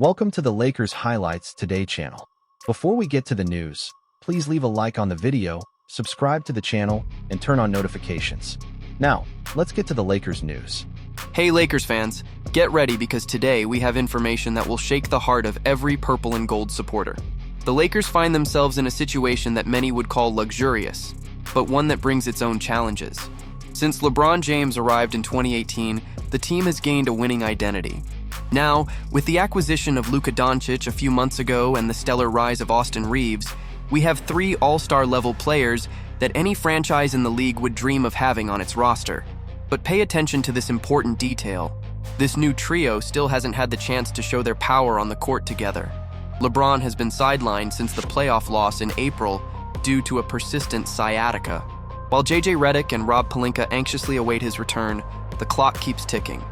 Welcome to the Lakers Highlights Today channel. Before we get to the news, please leave a like on the video, subscribe to the channel, and turn on notifications. Now, let's get to the Lakers news. Hey Lakers fans, get ready because today we have information that will shake the heart of every purple and gold supporter. The Lakers find themselves in a situation that many would call luxurious, but one that brings its own challenges. Since LeBron James arrived in 2018, the team has gained a winning identity. Now, with the acquisition of Luka Doncic a few months ago and the stellar rise of Austin Reaves, we have three all-star level players that any franchise in the league would dream of having on its roster. But pay attention to this important detail. This new trio still hasn't had the chance to show their power on the court together. LeBron has been sidelined since the playoff loss in April due to a persistent sciatica. While JJ Redick and Rob Pelinka anxiously await his return, the clock keeps ticking.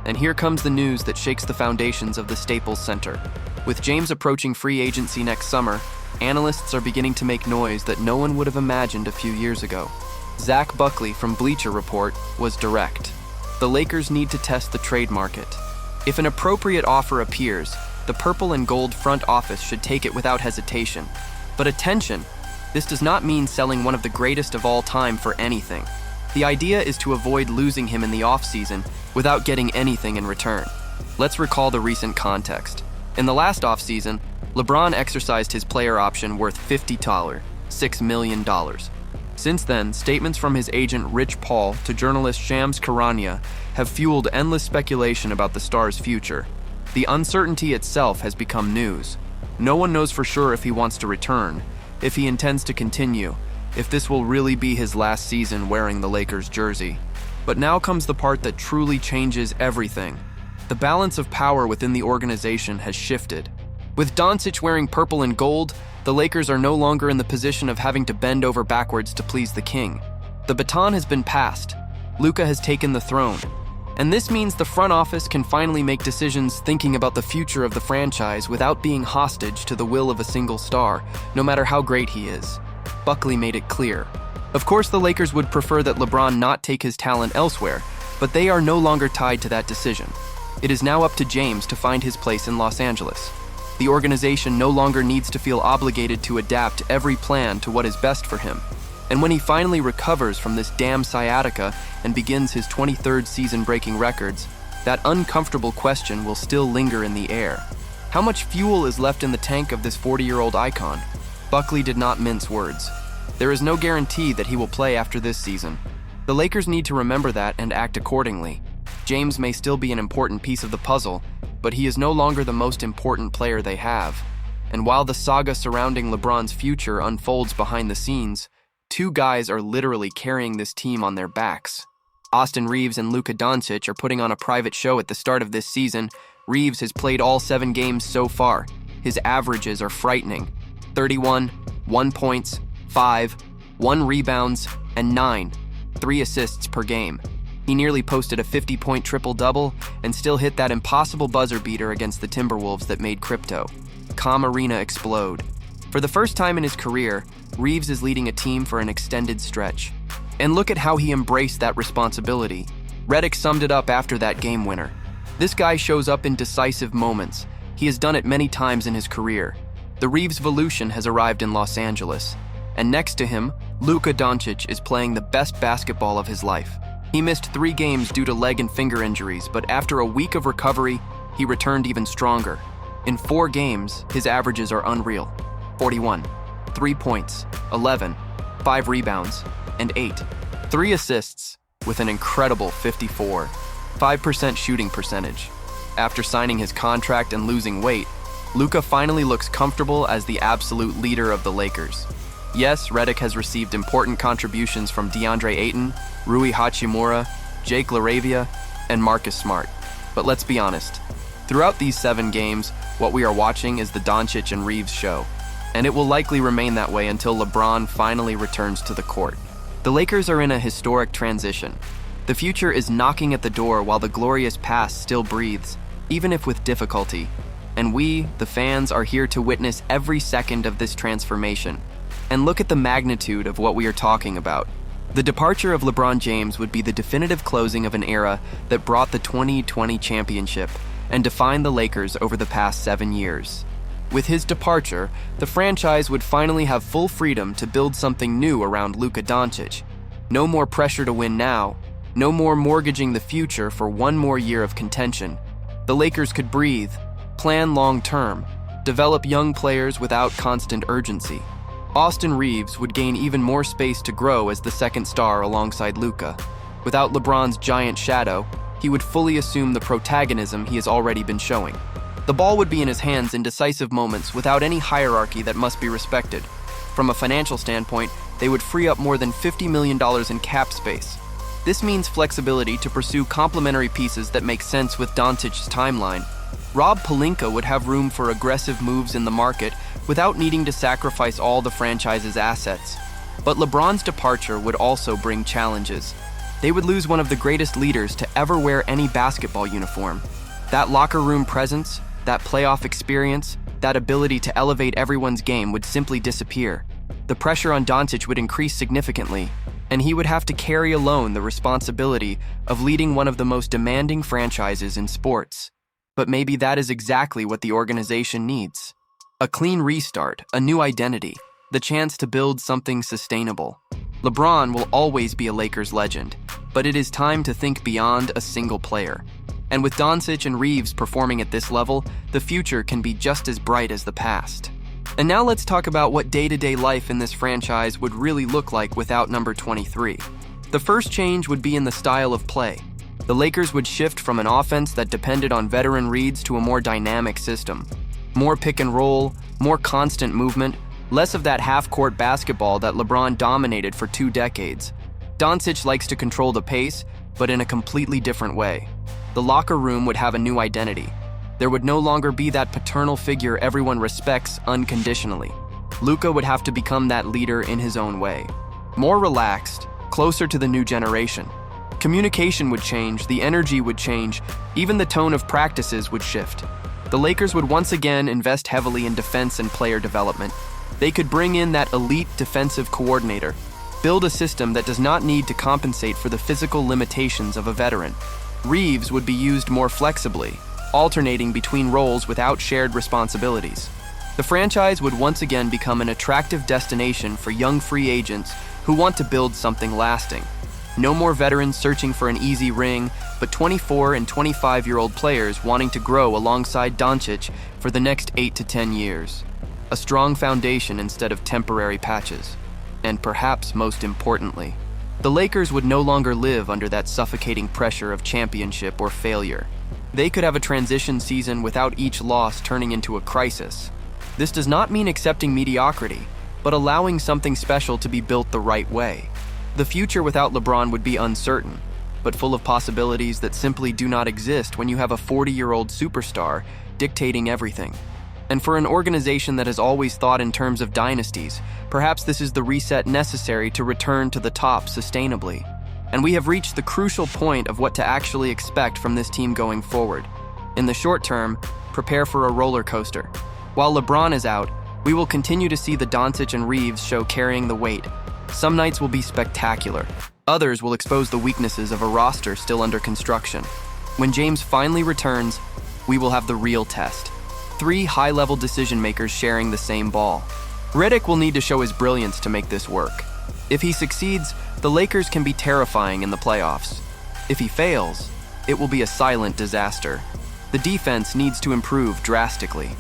And here comes the news that shakes the foundations of the Staples Center. With James approaching free agency next summer, analysts are beginning to make noise that no one would have imagined a few years ago. Zach Buckley from Bleacher Report was direct. The Lakers need to test the trade market. If an appropriate offer appears, the purple and gold front office should take it without hesitation. But attention, this does not mean selling one of the greatest of all time for anything. The idea is to avoid losing him in the offseason without getting anything in return. Let's recall the recent context. In the last offseason, LeBron exercised his player option worth $6 million. Since then, statements from his agent Rich Paul to journalist Shams Charania have fueled endless speculation about the star's future. The uncertainty itself has become news. No one knows for sure if he wants to return, if he intends to continue, if this will really be his last season wearing the Lakers jersey. But now comes the part that truly changes everything. The balance of power within the organization has shifted. With Doncic wearing purple and gold, the Lakers are no longer in the position of having to bend over backwards to please the king. The baton has been passed. Luka has taken the throne. And this means the front office can finally make decisions thinking about the future of the franchise without being hostage to the will of a single star, no matter how great he is. Buckley made it clear. Of course, the Lakers would prefer that LeBron not take his talent elsewhere, but they are no longer tied to that decision. It is now up to James to find his place in Los Angeles. The organization no longer needs to feel obligated to adapt every plan to what is best for him. And when he finally recovers from this damn sciatica and begins his 23rd season breaking records, that uncomfortable question will still linger in the air. How much fuel is left in the tank of this 40-year-old icon? Buckley did not mince words. There is no guarantee that he will play after this season. The Lakers need to remember that and act accordingly. James may still be an important piece of the puzzle, but he is no longer the most important player they have. And while the saga surrounding LeBron's future unfolds behind the scenes, two guys are literally carrying this team on their backs. Austin Reaves and Luka Doncic are putting on a private show at the start of this season. Reaves has played all 7 games so far. His averages are frightening. 31, 1 points, 5, 1 rebounds, and 9, 3 assists per game. He nearly posted a 50-point triple-double and still hit that impossible buzzer beater against the Timberwolves that made crypto. Com Arena explode. For the first time in his career, Reaves is leading a team for an extended stretch. And look at how he embraced that responsibility. Redick summed it up after that game winner. This guy shows up in decisive moments. He has done it many times in his career. The Reaves-volution has arrived in Los Angeles. And next to him, Luka Doncic is playing the best basketball of his life. He missed 3 games due to leg and finger injuries, but after a week of recovery, he returned even stronger. In 4 games, his averages are unreal. 41, 3 points, 11, 5 rebounds, and 8. 3 assists, with an incredible 5% shooting percentage. After signing his contract and losing weight, Luka finally looks comfortable as the absolute leader of the Lakers. Yes, Redick has received important contributions from DeAndre Ayton, Rui Hachimura, Jake LaRavia, and Marcus Smart. But let's be honest, throughout these 7 games, what we are watching is the Doncic and Reaves show. And it will likely remain that way until LeBron finally returns to the court. The Lakers are in a historic transition. The future is knocking at the door while the glorious past still breathes, even if with difficulty. And we, the fans, are here to witness every second of this transformation. And look at the magnitude of what we are talking about. The departure of LeBron James would be the definitive closing of an era that brought the 2020 championship and defined the Lakers over the past 7 years. With his departure, the franchise would finally have full freedom to build something new around Luka Doncic. No more pressure to win now, no more mortgaging the future for one more year of contention. The Lakers could breathe, plan long-term, develop young players without constant urgency. Austin Reaves would gain even more space to grow as the second star alongside Luka. Without LeBron's giant shadow, he would fully assume the protagonism he has already been showing. The ball would be in his hands in decisive moments without any hierarchy that must be respected. From a financial standpoint, they would free up more than $50 million in cap space. This means flexibility to pursue complementary pieces that make sense with Doncic's timeline. Rob Pelinka would have room for aggressive moves in the market without needing to sacrifice all the franchise's assets. But LeBron's departure would also bring challenges. They would lose one of the greatest leaders to ever wear any basketball uniform. That locker room presence, that playoff experience, that ability to elevate everyone's game would simply disappear. The pressure on Doncic would increase significantly, and he would have to carry alone the responsibility of leading one of the most demanding franchises in sports. But maybe that is exactly what the organization needs. A clean restart, a new identity, the chance to build something sustainable. LeBron will always be a Lakers legend, but it is time to think beyond a single player. And with Doncic and Reaves performing at this level, the future can be just as bright as the past. And now let's talk about what day-to-day life in this franchise would really look like without number 23. The first change would be in the style of play. The Lakers would shift from an offense that depended on veteran reads to a more dynamic system. More pick and roll, more constant movement, less of that half-court basketball that LeBron dominated for 2 decades. Doncic likes to control the pace, but in a completely different way. The locker room would have a new identity. There would no longer be that paternal figure everyone respects unconditionally. Luka would have to become that leader in his own way. More relaxed, closer to the new generation. Communication would change, the energy would change, even the tone of practices would shift. The Lakers would once again invest heavily in defense and player development. They could bring in that elite defensive coordinator, build a system that does not need to compensate for the physical limitations of a veteran. Reaves would be used more flexibly, alternating between roles without shared responsibilities. The franchise would once again become an attractive destination for young free agents who want to build something lasting. No more veterans searching for an easy ring, but 24 and 25-year-old players wanting to grow alongside Doncic for the next 8 to 10 years. A strong foundation instead of temporary patches. And perhaps most importantly, the Lakers would no longer live under that suffocating pressure of championship or failure. They could have a transition season without each loss turning into a crisis. This does not mean accepting mediocrity, but allowing something special to be built the right way. The future without LeBron would be uncertain, but full of possibilities that simply do not exist when you have a 40-year-old superstar dictating everything. And for an organization that has always thought in terms of dynasties, perhaps this is the reset necessary to return to the top sustainably. And we have reached the crucial point of what to actually expect from this team going forward. In the short term, prepare for a roller coaster. While LeBron is out, we will continue to see the Doncic and Reaves show carrying the weight. Some nights will be spectacular. Others will expose the weaknesses of a roster still under construction. When James finally returns, we will have the real test. 3 high-level decision-makers sharing the same ball. Redick will need to show his brilliance to make this work. If he succeeds, the Lakers can be terrifying in the playoffs. If he fails, it will be a silent disaster. The defense needs to improve drastically.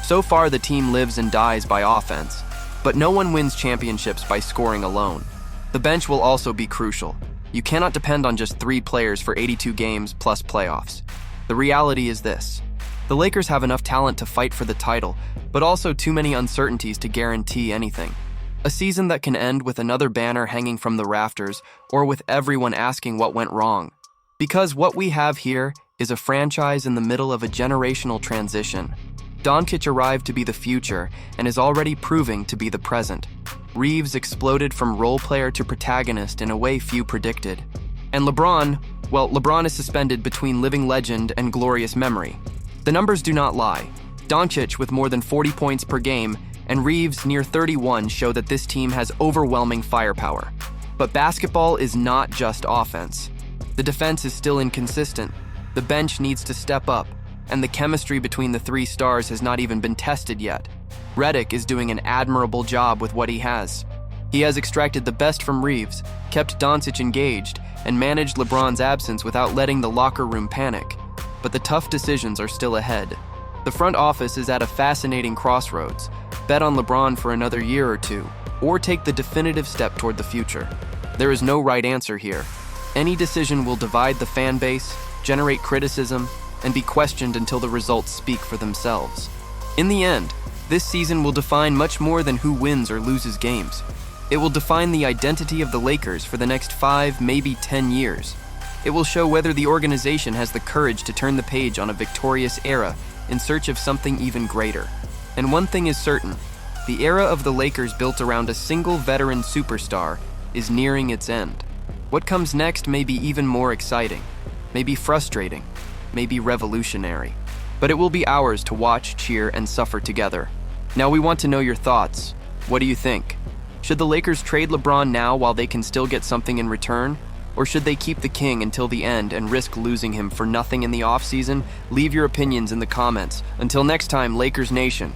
So far, the team lives and dies by offense, but no one wins championships by scoring alone. The bench will also be crucial. You cannot depend on just 3 players for 82 games plus playoffs. The reality is this. The Lakers have enough talent to fight for the title, but also too many uncertainties to guarantee anything. A season that can end with another banner hanging from the rafters, or with everyone asking what went wrong. Because what we have here is a franchise in the middle of a generational transition. Doncic arrived to be the future and is already proving to be the present. Reaves exploded from role player to protagonist in a way few predicted. And LeBron is suspended between living legend and glorious memory. The numbers do not lie. Doncic with more than 40 points per game and Reaves near 31 show that this team has overwhelming firepower. But basketball is not just offense. The defense is still inconsistent. The bench needs to step up, and the chemistry between the three stars has not even been tested yet. Redick is doing an admirable job with what he has. He has extracted the best from Reaves, kept Doncic engaged, and managed LeBron's absence without letting the locker room panic. But the tough decisions are still ahead. The front office is at a fascinating crossroads. Bet on LeBron for another year or two, or take the definitive step toward the future. There is no right answer here. Any decision will divide the fan base, generate criticism, and be questioned until the results speak for themselves. In the end, this season will define much more than who wins or loses games. It will define the identity of the Lakers for the next 5, maybe 10 years. It will show whether the organization has the courage to turn the page on a victorious era in search of something even greater. And one thing is certain, the era of the Lakers built around a single veteran superstar is nearing its end. What comes next may be even more exciting, maybe frustrating, maybe revolutionary. But it will be ours to watch, cheer, and suffer together. Now we want to know your thoughts. What do you think? Should the Lakers trade LeBron now while they can still get something in return? Or should they keep the king until the end and risk losing him for nothing in the offseason? Leave your opinions in the comments. Until next time, Lakers Nation.